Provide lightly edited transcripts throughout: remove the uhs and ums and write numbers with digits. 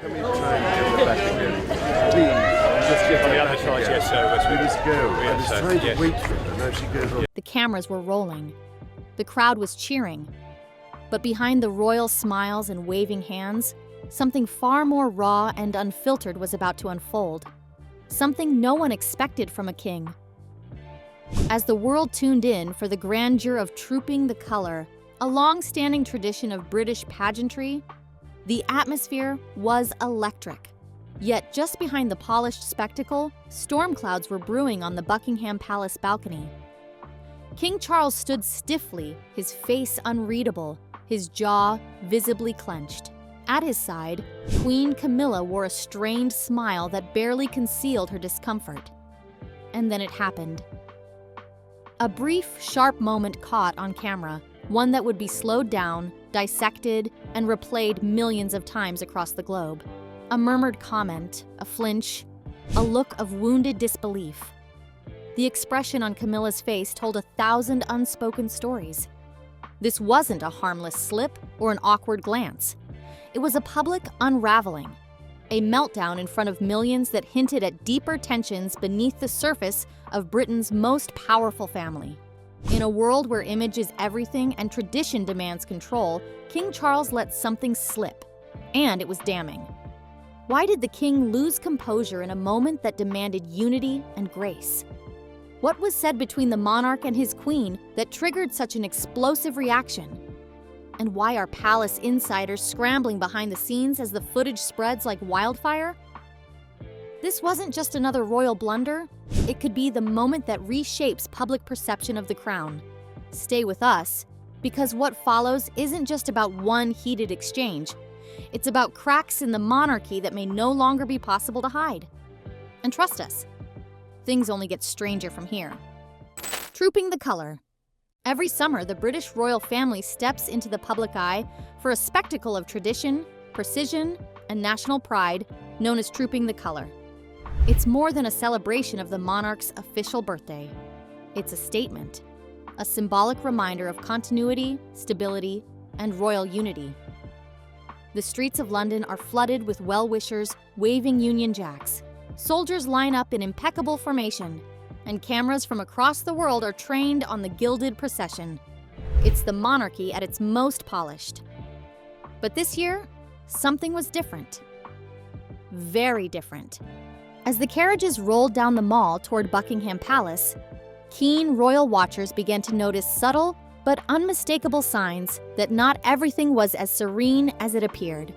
Can we try and get her back again? Please, let's get On the her other back side, again. yes, sir. We must go. I was sir, trying to yes. wait for her. Now she goes on. The cameras were rolling. The crowd was cheering. But behind the royal smiles and waving hands, something far more raw and unfiltered was about to unfold. Something no one expected from a king. As the world tuned in for the grandeur of trooping the color, a long-standing tradition of British pageantry, the atmosphere was electric. Yet just behind the polished spectacle, storm clouds were brewing on the Buckingham Palace balcony. King Charles stood stiffly, his face unreadable, his jaw visibly clenched. At his side, Queen Camilla wore a strained smile that barely concealed her discomfort. And then it happened. A brief, sharp moment caught on camera, one that would be slowed down, dissected, and replayed millions of times across the globe. A murmured comment, a flinch, a look of wounded disbelief. The expression on Camilla's face told 1,000 unspoken stories. This wasn't a harmless slip or an awkward glance. It was a public unraveling, a meltdown in front of millions that hinted at deeper tensions beneath the surface of Britain's most powerful family. In a world where image is everything and tradition demands control, King Charles let something slip, and it was damning. Why did the king lose composure in a moment that demanded unity and grace? What was said between the monarch and his queen that triggered such an explosive reaction? And why are palace insiders scrambling behind the scenes as the footage spreads like wildfire? This wasn't just another royal blunder. It could be the moment that reshapes public perception of the crown. Stay with us, because what follows isn't just about one heated exchange. It's about cracks in the monarchy that may no longer be possible to hide. And trust us, things only get stranger from here. Trooping the color. Every summer, the British royal family steps into the public eye for a spectacle of tradition, precision, and national pride known as trooping the color. It's more than a celebration of the monarch's official birthday. It's a statement, a symbolic reminder of continuity, stability, and royal unity. The streets of London are flooded with well-wishers waving Union Jacks. Soldiers line up in impeccable formation, and cameras from across the world are trained on the gilded procession. It's the monarchy at its most polished. But this year, something was different. Very different. As the carriages rolled down the mall toward Buckingham Palace, keen royal watchers began to notice subtle but unmistakable signs that not everything was as serene as it appeared.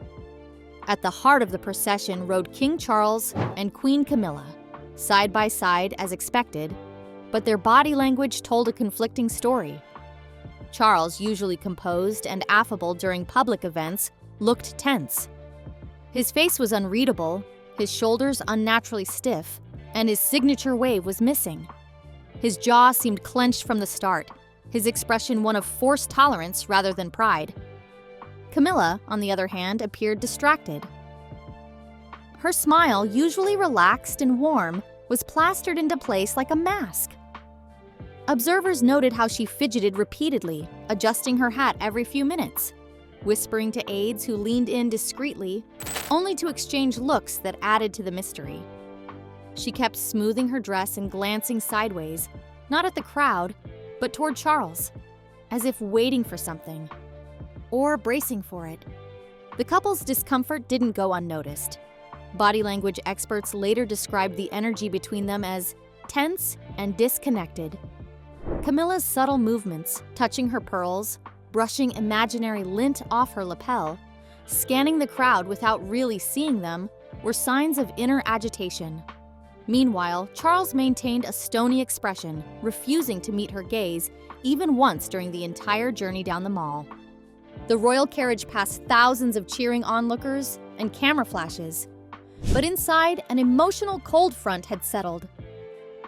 At the heart of the procession rode King Charles and Queen Camilla, side by side as expected, but their body language told a conflicting story. Charles, usually composed and affable during public events, looked tense. His face was unreadable, his shoulders unnaturally stiff, and his signature wave was missing. His jaw seemed clenched from the start, his expression one of forced tolerance rather than pride. Camilla, on the other hand, appeared distracted. Her smile, usually relaxed and warm, was plastered into place like a mask. Observers noted how she fidgeted repeatedly, adjusting her hat every few minutes, whispering to aides who leaned in discreetly, only to exchange looks that added to the mystery. She kept smoothing her dress and glancing sideways, not at the crowd, but toward Charles, as if waiting for something, or bracing for it. The couple's discomfort didn't go unnoticed. Body language experts later described the energy between them as tense and disconnected. Camilla's subtle movements, touching her pearls, brushing imaginary lint off her lapel, scanning the crowd without really seeing them, were signs of inner agitation. Meanwhile, Charles maintained a stony expression, refusing to meet her gaze even once during the entire journey down the mall. The royal carriage passed thousands of cheering onlookers and camera flashes. But inside, an emotional cold front had settled.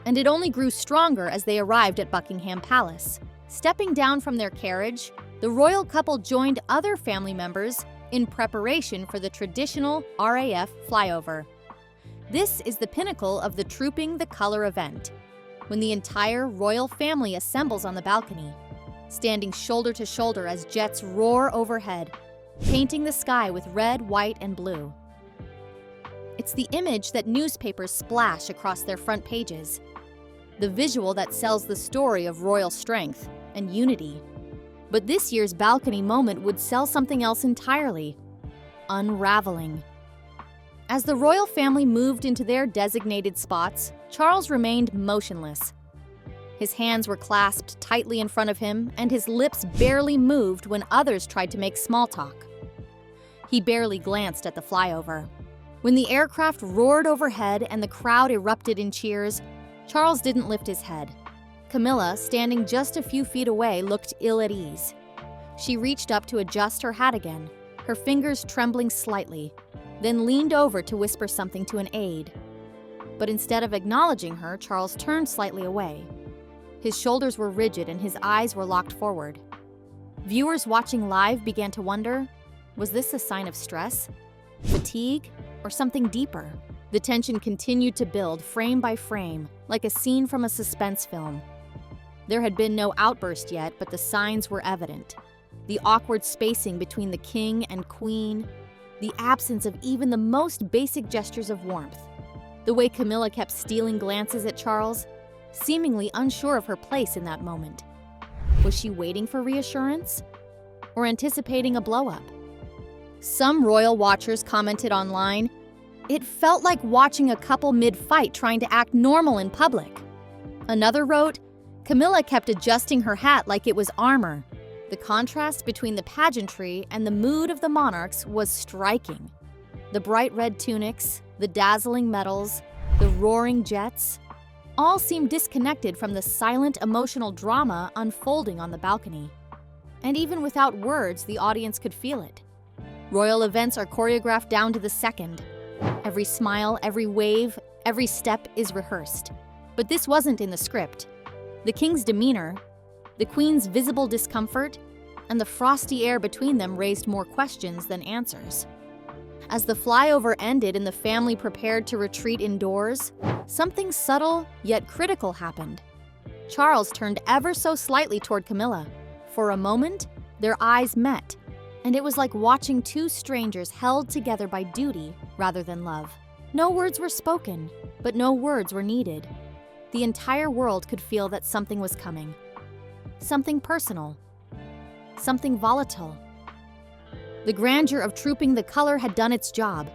And it only grew stronger as they arrived at Buckingham Palace. Stepping down from their carriage, the royal couple joined other family members in preparation for the traditional RAF flyover. This is the pinnacle of the Trooping the Color event, when the entire royal family assembles on the balcony, standing shoulder to shoulder as jets roar overhead, painting the sky with red, white, and blue. It's the image that newspapers splash across their front pages. The visual that sells the story of royal strength and unity. But this year's balcony moment would sell something else entirely: unraveling. As the royal family moved into their designated spots, Charles remained motionless. His hands were clasped tightly in front of him, and his lips barely moved when others tried to make small talk. He barely glanced at the flyover. When the aircraft roared overhead and the crowd erupted in cheers, Charles didn't lift his head. Camilla, standing just a few feet away, looked ill at ease. She reached up to adjust her hat again, her fingers trembling slightly, then leaned over to whisper something to an aide. But instead of acknowledging her, Charles turned slightly away. His shoulders were rigid and his eyes were locked forward. Viewers watching live began to wonder, was this a sign of stress, fatigue, or something deeper? The tension continued to build frame by frame, like a scene from a suspense film. There had been no outburst yet, but the signs were evident. The awkward spacing between the king and queen, the absence of even the most basic gestures of warmth, the way Camilla kept stealing glances at Charles, seemingly unsure of her place in that moment. Was she waiting for reassurance? Or anticipating a blow-up? Some royal watchers commented online, "It felt like watching a couple mid-fight trying to act normal in public." Another wrote, "Camilla kept adjusting her hat like it was armor." The contrast between the pageantry and the mood of the monarchs was striking. The bright red tunics, the dazzling medals, the roaring jets, all seemed disconnected from the silent emotional drama unfolding on the balcony. And even without words, the audience could feel it. Royal events are choreographed down to the second. Every smile, every wave, every step is rehearsed. But this wasn't in the script. The king's demeanor, the queen's visible discomfort, and the frosty air between them raised more questions than answers. As the flyover ended and the family prepared to retreat indoors, something subtle yet critical happened. Charles turned ever so slightly toward Camilla. For a moment, their eyes met, and it was like watching two strangers held together by duty rather than love. No words were spoken, but no words were needed. The entire world could feel that something was coming. Something personal. Something volatile. The grandeur of trooping the color had done its job.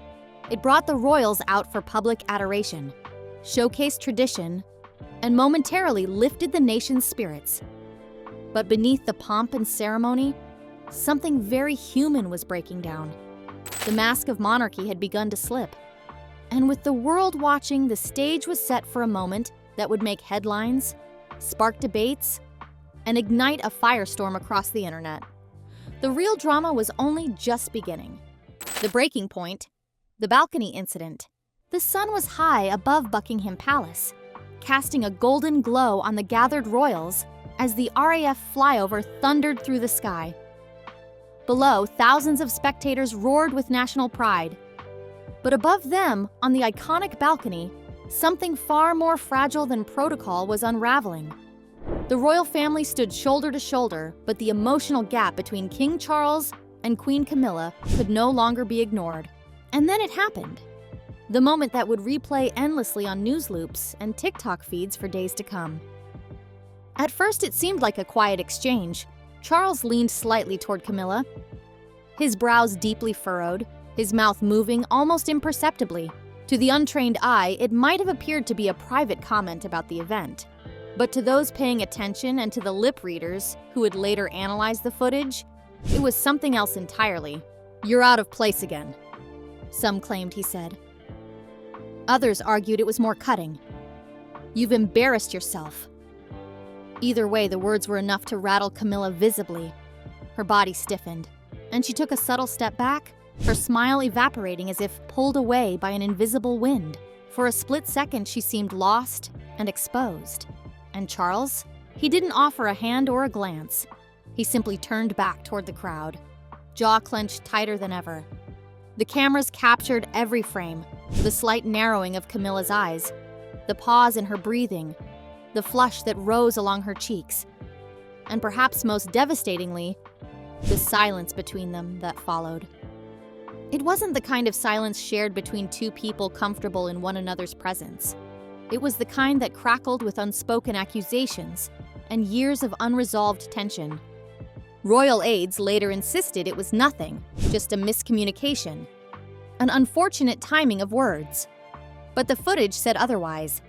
It brought the royals out for public adoration, showcased tradition, and momentarily lifted the nation's spirits. But beneath the pomp and ceremony, something very human was breaking down. The mask of monarchy had begun to slip. And with the world watching, the stage was set for a moment that would make headlines, spark debates, and ignite a firestorm across the internet. The real drama was only just beginning. The breaking point, the balcony incident. The sun was high above Buckingham Palace, casting a golden glow on the gathered royals as the RAF flyover thundered through the sky. Below, thousands of spectators roared with national pride. But above them, on the iconic balcony, something far more fragile than protocol was unraveling. The royal family stood shoulder to shoulder, but the emotional gap between King Charles and Queen Camilla could no longer be ignored. And then it happened. The moment that would replay endlessly on news loops and TikTok feeds for days to come. At first, it seemed like a quiet exchange. Charles leaned slightly toward Camilla, his brows deeply furrowed, his mouth moving almost imperceptibly. To the untrained eye, it might have appeared to be a private comment about the event. But to those paying attention and to the lip readers who would later analyze the footage, it was something else entirely. "You're out of place again," some claimed he said. Others argued it was more cutting. "You've embarrassed yourself." Either way, the words were enough to rattle Camilla visibly. Her body stiffened, and she took a subtle step back, her smile evaporating as if pulled away by an invisible wind. For a split second, she seemed lost and exposed. And Charles? He didn't offer a hand or a glance. He simply turned back toward the crowd, jaw clenched tighter than ever. The cameras captured every frame, the slight narrowing of Camilla's eyes, the pause in her breathing, the flush that rose along her cheeks, and perhaps most devastatingly, the silence between them that followed. It wasn't the kind of silence shared between two people comfortable in one another's presence. It was the kind that crackled with unspoken accusations and years of unresolved tension. Royal aides later insisted it was nothing, just a miscommunication, an unfortunate timing of words. But the footage said otherwise.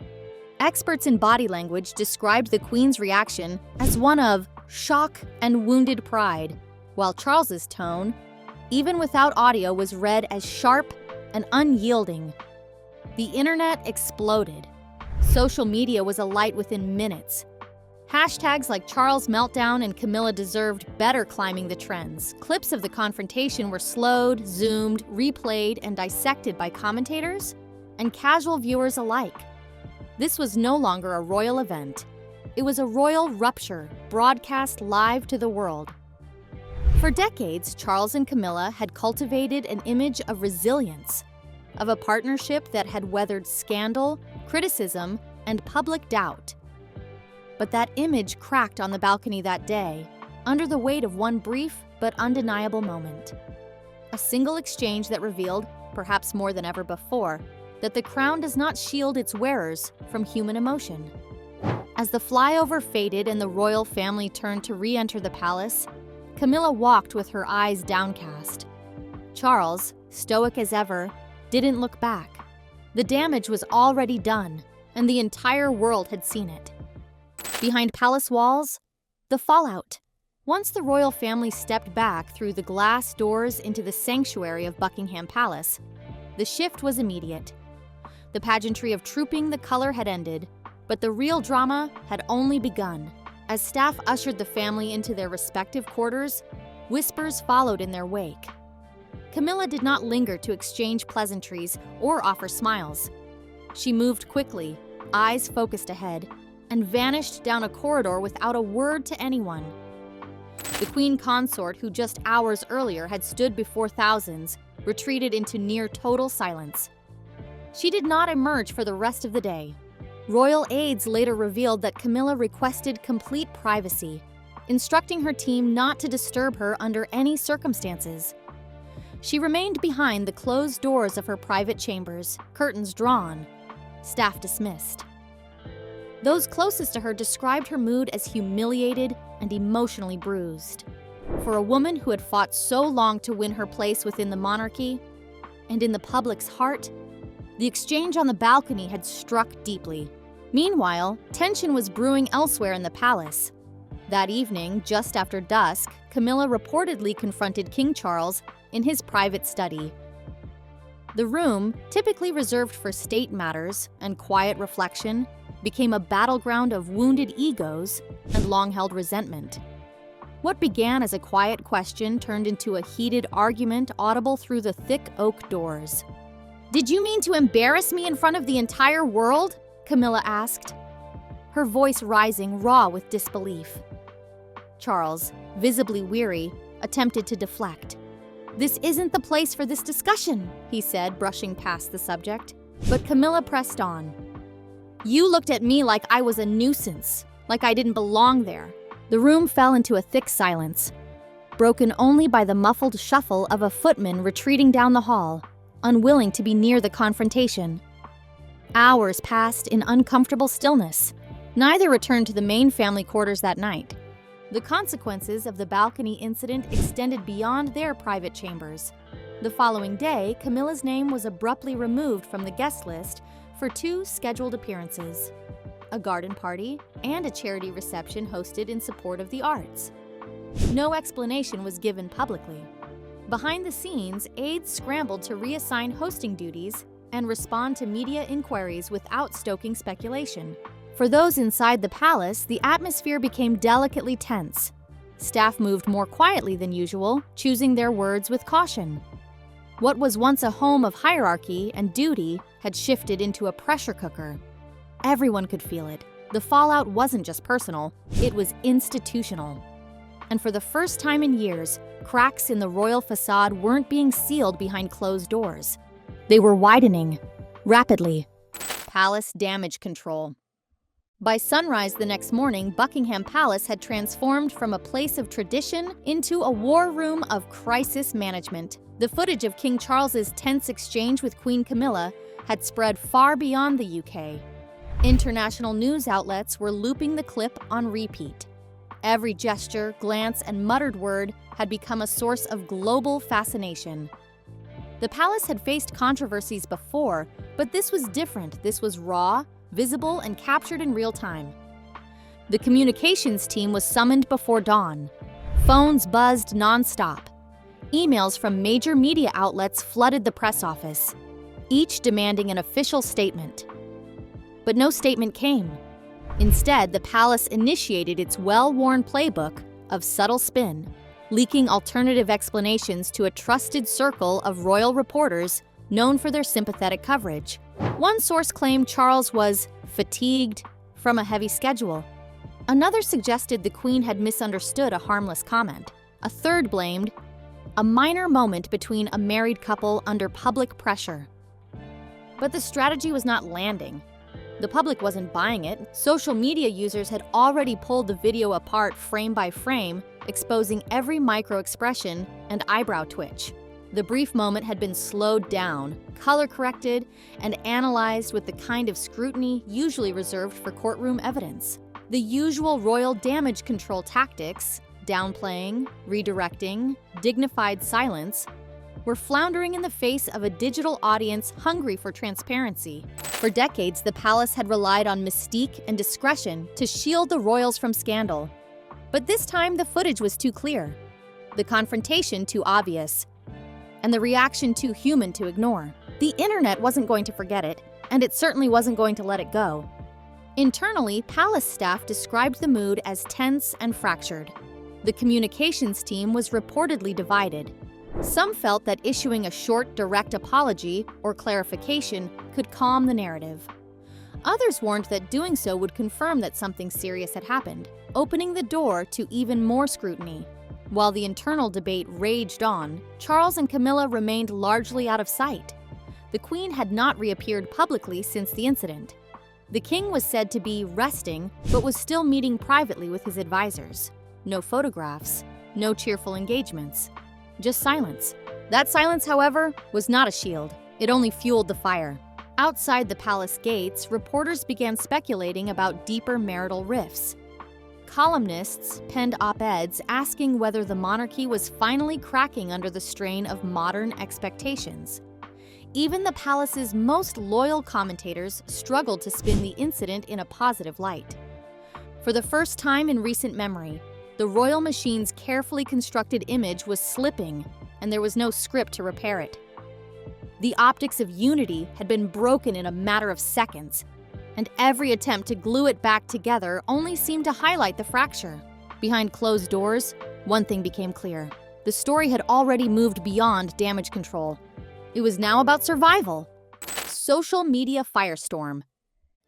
Experts in body language described the Queen's reaction as one of shock and wounded pride, while Charles's tone, even without audio, was read as sharp and unyielding. The internet exploded. Social media was alight within minutes. Hashtags like Charles Meltdown and Camilla deserved better climbing the trends. Clips of the confrontation were slowed, zoomed, replayed, and dissected by commentators and casual viewers alike. This was no longer a royal event. It was a royal rupture, broadcast live to the world. For decades, Charles and Camilla had cultivated an image of resilience, of a partnership that had weathered scandal, criticism, and public doubt. But that image cracked on the balcony that day, under the weight of one brief but undeniable moment. A single exchange that revealed, perhaps more than ever before, that the crown does not shield its wearers from human emotion. As the flyover faded and the royal family turned to re-enter the palace, Camilla walked with her eyes downcast. Charles, stoic as ever, didn't look back. The damage was already done, and the entire world had seen it. Behind palace walls, the fallout. Once the royal family stepped back through the glass doors into the sanctuary of Buckingham Palace, the shift was immediate. The pageantry of trooping the color had ended, but the real drama had only begun. As staff ushered the family into their respective quarters, whispers followed in their wake. Camilla did not linger to exchange pleasantries or offer smiles. She moved quickly, eyes focused ahead, and vanished down a corridor without a word to anyone. The queen consort, who just hours earlier had stood before thousands, retreated into near total silence. She did not emerge for the rest of the day. Royal aides later revealed that Camilla requested complete privacy, instructing her team not to disturb her under any circumstances. She remained behind the closed doors of her private chambers, curtains drawn, staff dismissed. Those closest to her described her mood as humiliated and emotionally bruised. For a woman who had fought so long to win her place within the monarchy and in the public's heart, the exchange on the balcony had struck deeply. Meanwhile, tension was brewing elsewhere in the palace. That evening, just after dusk, Camilla reportedly confronted King Charles in his private study. The room, typically reserved for state matters and quiet reflection, became a battleground of wounded egos and long-held resentment. What began as a quiet question turned into a heated argument audible through the thick oak doors. "Did you mean to embarrass me in front of the entire world?" Camilla asked, her voice rising raw with disbelief. Charles, visibly weary, attempted to deflect. "This isn't the place for this discussion," he said, brushing past the subject. But Camilla pressed on. "You looked at me like I was a nuisance, like I didn't belong there." The room fell into a thick silence, broken only by the muffled shuffle of a footman retreating down the hall, unwilling to be near the confrontation. Hours passed in uncomfortable stillness. Neither returned to the main family quarters that night. The consequences of the balcony incident extended beyond their private chambers. The following day, Camilla's name was abruptly removed from the guest list for 2 scheduled appearances, a garden party and a charity reception hosted in support of the arts. No explanation was given publicly. Behind the scenes, aides scrambled to reassign hosting duties and respond to media inquiries without stoking speculation. For those inside the palace, the atmosphere became delicately tense. Staff moved more quietly than usual, choosing their words with caution. What was once a home of hierarchy and duty had shifted into a pressure cooker. Everyone could feel it. The fallout wasn't just personal, it was institutional. And for the first time in years, cracks in the royal facade weren't being sealed behind closed doors. They were widening, rapidly. Palace damage control. By sunrise the next morning, Buckingham Palace had transformed from a place of tradition into a war room of crisis management. The footage of King Charles's tense exchange with Queen Camilla had spread far beyond the UK. International news outlets were looping the clip on repeat. Every gesture, glance, and muttered word had become a source of global fascination. The palace had faced controversies before, but this was different. This was raw, visible, and captured in real time. The communications team was summoned before dawn. Phones buzzed nonstop. Emails from major media outlets flooded the press office, each demanding an official statement. But no statement came. Instead, the palace initiated its well-worn playbook of subtle spin, leaking alternative explanations to a trusted circle of royal reporters known for their sympathetic coverage. One source claimed Charles was fatigued from a heavy schedule. Another suggested the Queen had misunderstood a harmless comment. A third blamed a minor moment between a married couple under public pressure. But the strategy was not landing. The public wasn't buying it. Social media users had already pulled the video apart frame by frame, exposing every micro-expression and eyebrow twitch. The brief moment had been slowed down, color-corrected, and analyzed with the kind of scrutiny usually reserved for courtroom evidence. The usual royal damage control tactics, downplaying, redirecting, dignified silence, were floundering in the face of a digital audience hungry for transparency. For decades, the palace had relied on mystique and discretion to shield the royals from scandal. But this time, the footage was too clear, the confrontation too obvious, and the reaction too human to ignore. The internet wasn't going to forget it, and it certainly wasn't going to let it go. Internally, palace staff described the mood as tense and fractured. The communications team was reportedly divided. Some felt that issuing a short, direct apology or clarification could calm the narrative. Others warned that doing so would confirm that something serious had happened, opening the door to even more scrutiny. While the internal debate raged on, Charles and Camilla remained largely out of sight. The Queen had not reappeared publicly since the incident. The King was said to be resting, but was still meeting privately with his advisors. No photographs, no cheerful engagements, just silence. That silence, however, was not a shield. It only fueled the fire. Outside the palace gates, reporters began speculating about deeper marital rifts. Columnists penned op-eds asking whether the monarchy was finally cracking under the strain of modern expectations. Even the palace's most loyal commentators struggled to spin the incident in a positive light. For the first time in recent memory, the royal machine's carefully constructed image was slipping, and there was no script to repair it. The optics of unity had been broken in a matter of seconds, and every attempt to glue it back together only seemed to highlight the fracture. Behind closed doors, one thing became clear. The story had already moved beyond damage control. It was now about survival. Social media firestorm.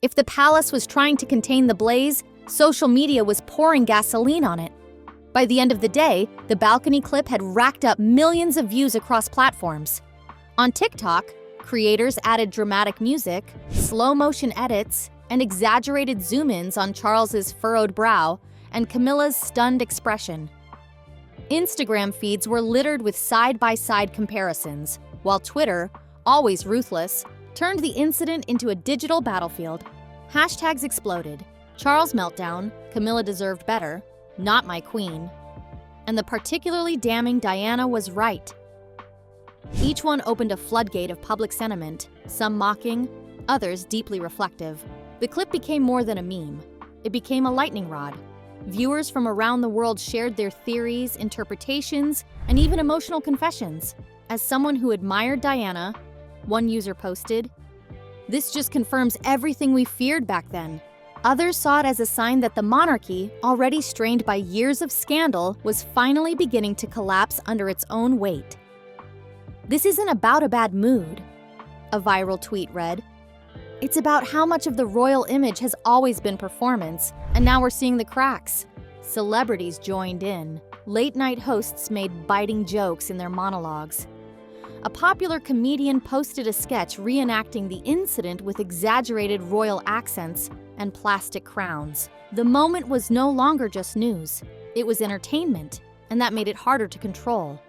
If the palace was trying to contain the blaze, social media was pouring gasoline on it. By the end of the day, the balcony clip had racked up millions of views across platforms. On TikTok, creators added dramatic music, slow-motion edits, and exaggerated zoom-ins on Charles's furrowed brow and Camilla's stunned expression. Instagram feeds were littered with side-by-side comparisons, while Twitter, always ruthless, turned the incident into a digital battlefield. Hashtags exploded. Charles meltdown, Camilla deserved better, not my queen, and the particularly damning Diana was right. Each one opened a floodgate of public sentiment, some mocking, others deeply reflective. The clip became more than a meme. It became a lightning rod. Viewers from around the world shared their theories, interpretations, and even emotional confessions. As someone who admired Diana, one user posted, "This just confirms everything we feared back then." Others saw it as a sign that the monarchy, already strained by years of scandal, was finally beginning to collapse under its own weight. "This isn't about a bad mood," a viral tweet read. "It's about how much of the royal image has always been performance, and now we're seeing the cracks." Celebrities joined in. Late-night hosts made biting jokes in their monologues. a popular comedian posted a sketch reenacting the incident with exaggerated royal accents and plastic crowns. The moment was no longer just news. It was entertainment, and that made it harder to control.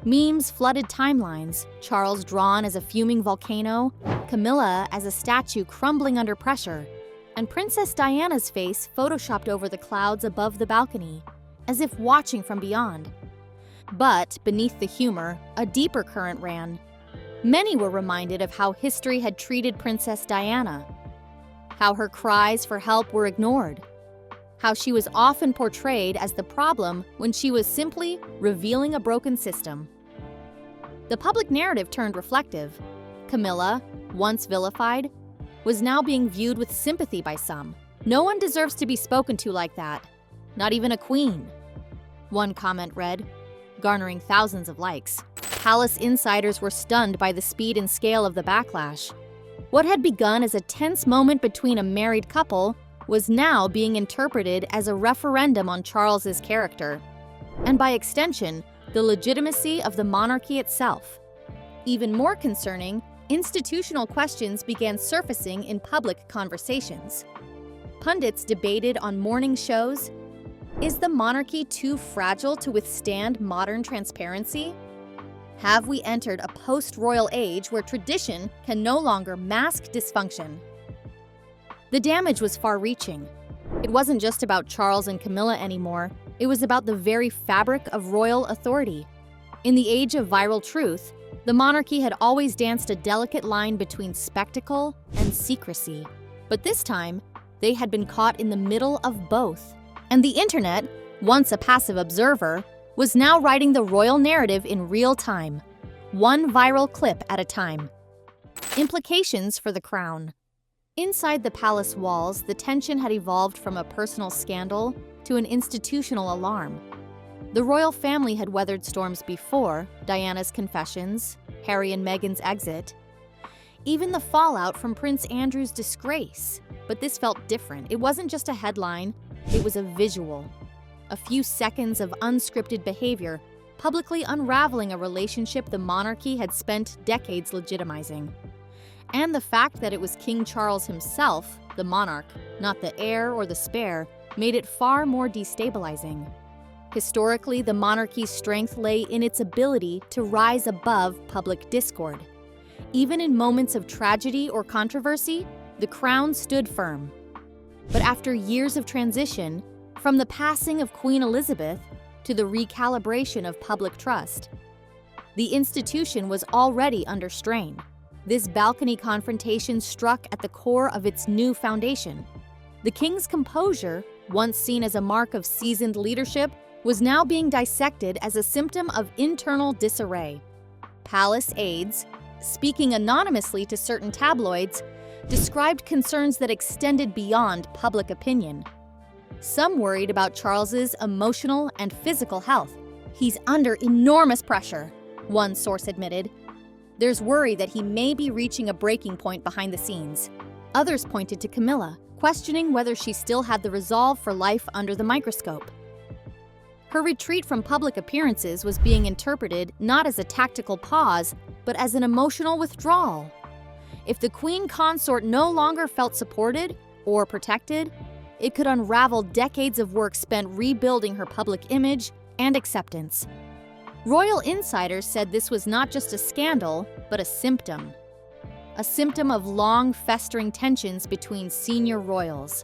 Memes flooded timelines, Charles drawn as a fuming volcano, Camilla as a statue crumbling under pressure, and Princess Diana's face photoshopped over the clouds above the balcony, as if watching from beyond. But beneath the humor, a deeper current ran. Many were reminded of how history had treated Princess Diana, how her cries for help were ignored, how she was often portrayed as the problem when she was simply revealing a broken system. The public narrative turned reflective. Camilla, once vilified, was now being viewed with sympathy by some. No one deserves to be spoken to like that, not even a queen. One comment read, garnering thousands of likes. Palace insiders were stunned by the speed and scale of the backlash. What had begun as a tense moment between a married couple was now being interpreted as a referendum on Charles's character, and by extension, the legitimacy of the monarchy itself. Even more concerning, institutional questions began surfacing in public conversations. Pundits debated on morning shows, is the monarchy too fragile to withstand modern transparency? Have we entered a post-royal age where tradition can no longer mask dysfunction? The damage was far-reaching. It wasn't just about Charles and Camilla anymore, it was about the very fabric of royal authority. In the age of viral truth, the monarchy had always danced a delicate line between spectacle and secrecy. But this time, they had been caught in the middle of both. And the internet, once a passive observer, was now writing the royal narrative in real time, one viral clip at a time. Implications for the crown. Inside the palace walls, the tension had evolved from a personal scandal to an institutional alarm. The royal family had weathered storms before, Diana's confessions, Harry and Meghan's exit, even the fallout from Prince Andrew's disgrace. But this felt different. It wasn't just a headline, it was a visual. A few seconds of unscripted behavior, publicly unraveling a relationship the monarchy had spent decades legitimizing. And the fact that it was King Charles himself, the monarch, not the heir or the spare, made it far more destabilizing. Historically, the monarchy's strength lay in its ability to rise above public discord. Even in moments of tragedy or controversy, the crown stood firm. But after years of transition, from the passing of Queen Elizabeth to the recalibration of public trust, the institution was already under strain. This balcony confrontation struck at the core of its new foundation. The king's composure, once seen as a mark of seasoned leadership, was now being dissected as a symptom of internal disarray. Palace aides, speaking anonymously to certain tabloids, described concerns that extended beyond public opinion. Some worried about Charles's emotional and physical health. He's under enormous pressure, one source admitted. There's worry that he may be reaching a breaking point behind the scenes. Others pointed to Camilla, questioning whether she still had the resolve for life under the microscope. Her retreat from public appearances was being interpreted not as a tactical pause, but as an emotional withdrawal. If the queen consort no longer felt supported or protected, it could unravel decades of work spent rebuilding her public image and acceptance. Royal insiders said this was not just a scandal, but a symptom of long, festering tensions between senior royals,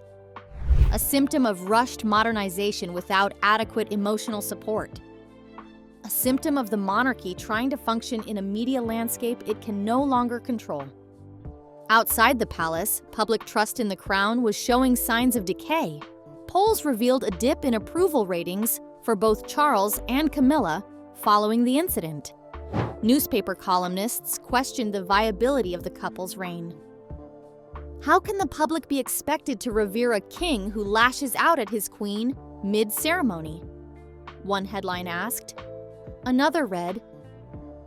a symptom of rushed modernization without adequate emotional support, a symptom of the monarchy trying to function in a media landscape it can no longer control. Outside the palace, public trust in the crown was showing signs of decay. Polls revealed a dip in approval ratings for both Charles and Camilla following the incident. Newspaper columnists questioned the viability of the couple's reign. How can the public be expected to revere a king who lashes out at his queen mid-ceremony? One headline asked. Another read,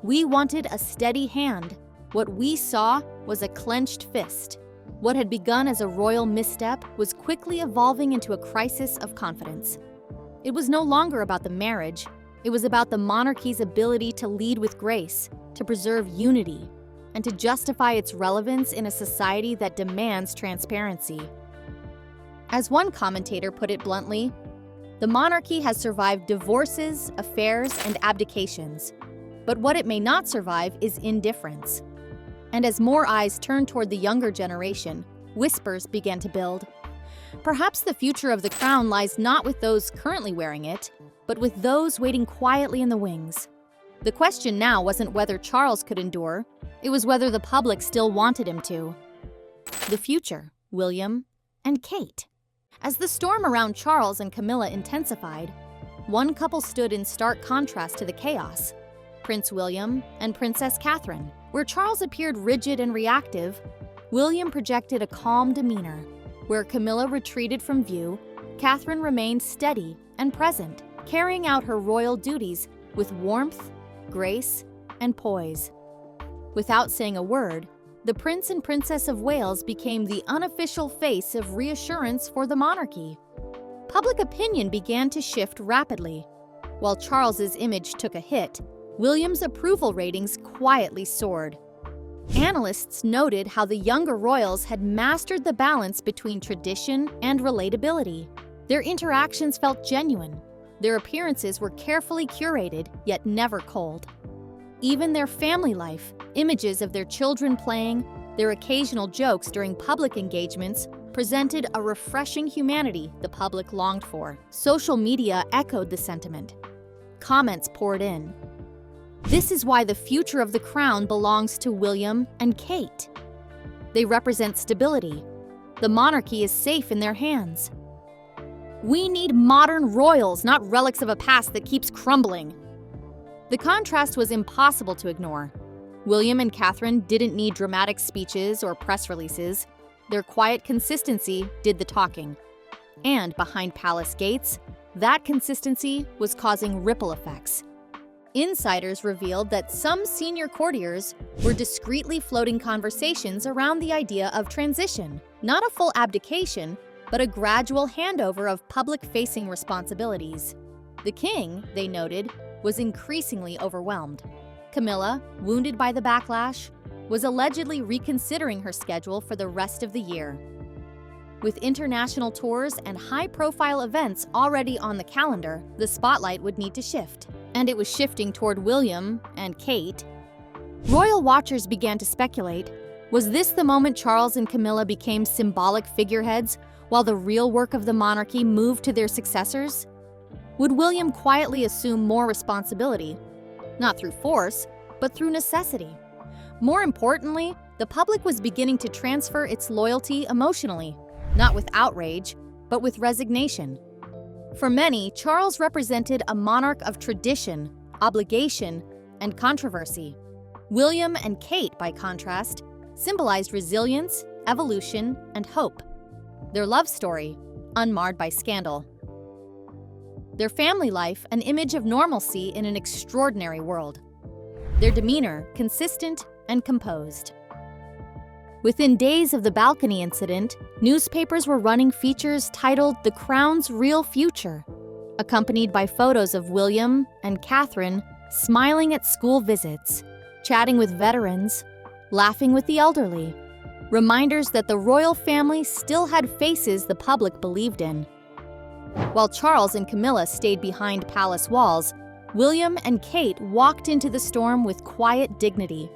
"We wanted a steady hand. What we saw was a clenched fist." What had begun as a royal misstep was quickly evolving into a crisis of confidence. It was no longer about the marriage, It was about the monarchy's ability to lead with grace, to preserve unity, and to justify its relevance in a society that demands transparency. As one commentator put it bluntly, the monarchy has survived divorces, affairs, and abdications, but what it may not survive is indifference. And as more eyes turned toward the younger generation, whispers began to build. Perhaps the future of the crown lies not with those currently wearing it, but with those waiting quietly in the wings. The question now wasn't whether Charles could endure, it was whether the public still wanted him to. The future, William and Kate. As the storm around Charles and Camilla intensified, one couple stood in stark contrast to the chaos, Prince William and Princess Catherine. Where Charles appeared rigid and reactive, William projected a calm demeanor. Where Camilla retreated from view, Catherine remained steady and present, carrying out her royal duties with warmth, grace, and poise. Without saying a word, the Prince and Princess of Wales became the unofficial face of reassurance for the monarchy. Public opinion began to shift rapidly. While Charles's image took a hit, William's approval ratings quietly soared. Analysts noted how the younger royals had mastered the balance between tradition and relatability. Their interactions felt genuine. Their appearances were carefully curated, yet never cold. Even their family life, images of their children playing, their occasional jokes during public engagements, presented a refreshing humanity the public longed for. Social media echoed the sentiment. Comments poured in. This is why the future of the crown belongs to William and Kate. They represent stability. The monarchy is safe in their hands. We need modern royals, not relics of a past that keeps crumbling. The contrast was impossible to ignore. William and Catherine didn't need dramatic speeches or press releases. Their quiet consistency did the talking. And behind palace gates, that consistency was causing ripple effects. Insiders revealed that some senior courtiers were discreetly floating conversations around the idea of transition, not a full abdication, but a gradual handover of public-facing responsibilities. The king, they noted, was increasingly overwhelmed. Camilla, wounded by the backlash, was allegedly reconsidering her schedule for the rest of the year. With international tours and high-profile events already on the calendar, the spotlight would need to shift. And it was shifting toward William and Kate. Royal watchers began to speculate, was this the moment Charles and Camilla became symbolic figureheads while the real work of the monarchy moved to their successors? Would William quietly assume more responsibility, not through force, but through necessity? More importantly, the public was beginning to transfer its loyalty emotionally, not with outrage, but with resignation. For many, Charles represented a monarch of tradition, obligation, and controversy. William and Kate, by contrast, symbolized resilience, evolution, and hope. Their love story, unmarred by scandal. Their family life, an image of normalcy in an extraordinary world. Their demeanor, consistent and composed. Within days of the balcony incident, newspapers were running features titled "The Crown's Real Future," accompanied by photos of William and Catherine smiling at school visits, chatting with veterans, laughing with the elderly. Reminders that the royal family still had faces the public believed in. While Charles and Camilla stayed behind palace walls, William and Kate walked into the storm with quiet dignity.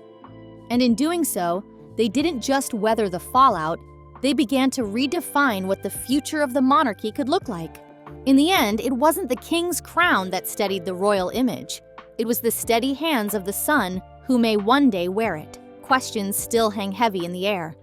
And in doing so, they didn't just weather the fallout, they began to redefine what the future of the monarchy could look like. In the end, it wasn't the king's crown that steadied the royal image. It was the steady hands of the son who may one day wear it. Questions still hang heavy in the air.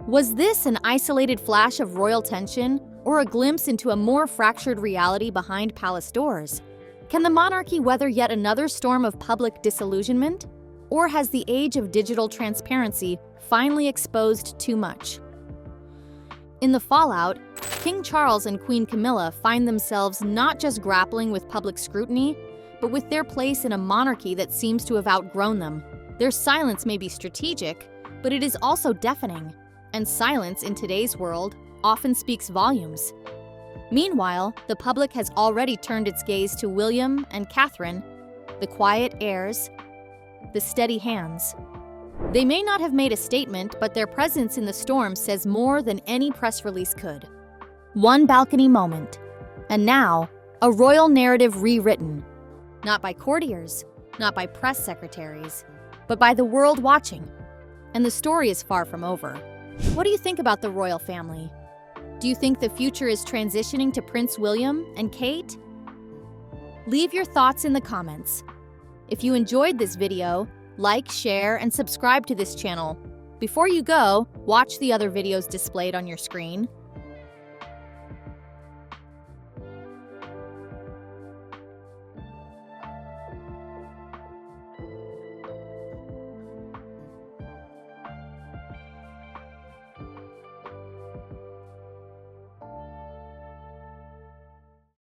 Was this an isolated flash of royal tension, or a glimpse into a more fractured reality behind palace doors? Can the monarchy weather yet another storm of public disillusionment? Or has the age of digital transparency finally exposed too much? In the fallout, King Charles and Queen Camilla find themselves not just grappling with public scrutiny, but with their place in a monarchy that seems to have outgrown them. Their silence may be strategic, but it is also deafening, and silence in today's world often speaks volumes. Meanwhile, the public has already turned its gaze to William and Catherine, the quiet heirs, the steady hands. They may not have made a statement, but their presence in the storm says more than any press release could. One balcony moment, and now, a royal narrative rewritten. Not by courtiers, not by press secretaries, but by the world watching. And the story is far from over. What do you think about the royal family? Do you think the future is transitioning to Prince William and Kate? Leave your thoughts in the comments. If you enjoyed this video, like, share, and subscribe to this channel. Before you go, watch the other videos displayed on your screen.